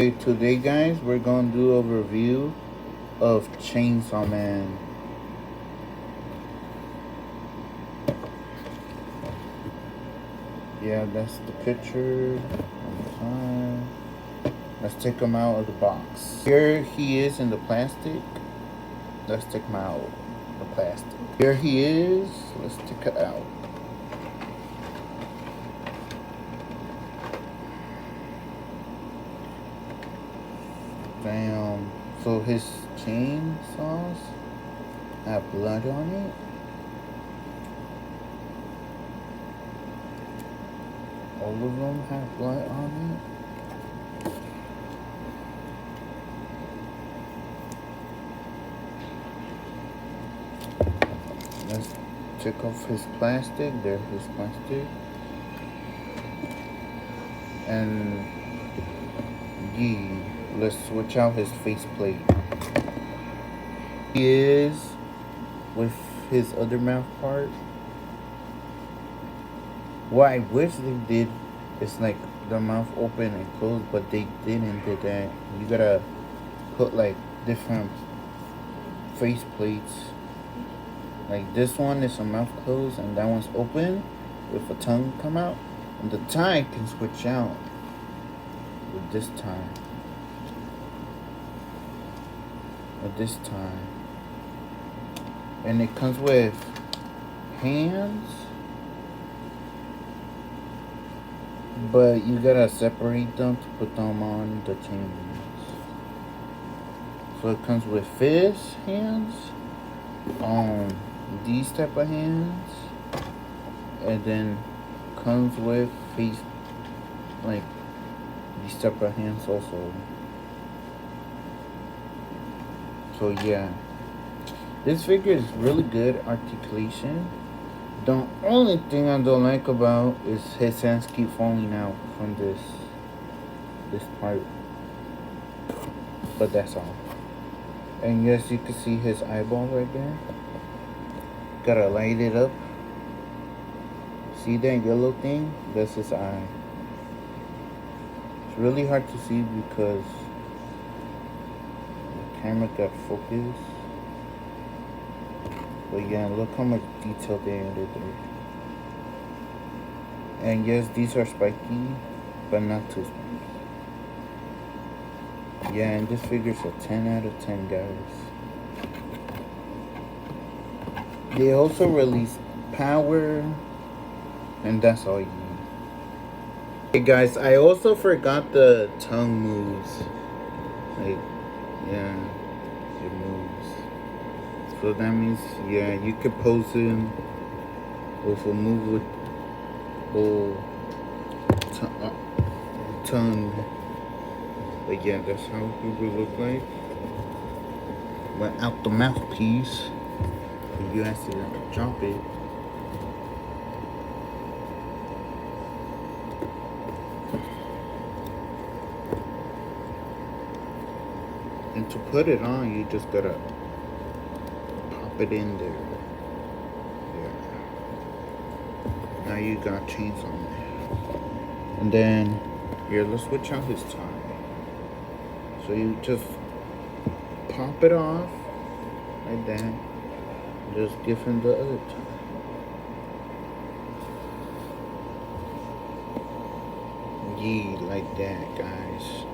Okay, today guys, we're gonna do a review of Chainsaw Man. Yeah, that's the picture on the side. Let's take him out of the box. Here he is in the plastic. Let's take him out of the plastic. Here he is. Let's take it out. Damn. So his chainsaws have blood on it. All of them have blood on it. Let's take off his plastic. There's his plastic. And let's switch out his faceplate. He is with his other mouth part. What I wish they did is like the mouth open and close, but they didn't do that. You gotta put like different face plates. Like this one is a mouth closed and that one's open with a tongue come out. And the tie can switch out with this tie. With this tie. And it comes with hands. But you gotta separate them to put them on the chains. So it comes with fist hands, these type of hands, and then comes with face, like these type of hands also. So yeah, this figure is really good articulation. The only thing I don't like about is his hands keep falling out from this part. But that's all. And yes, you can see his eyeball right there. Gotta light it up. See that yellow thing? That's his eye. It's really hard to see because the camera got focused. But yeah, look how much detail they added there. And yes, these are spiky, but not too spiky. Yeah, and this figure's a 10 out of 10, guys. They also release power, and that's all you need. Hey guys, I also forgot the tongue moves. Like, yeah, it moves. So that means, yeah, you could pose him with a movable tongue. But yeah, that's how he would look like without the mouthpiece. You accidentally drop it. And to put it on, you just gotta pop it in there. Yeah. Now you got chains on it. And then here, let's switch out his tie. So you just pop it off like that. Just give him the other tie. Like that, guys.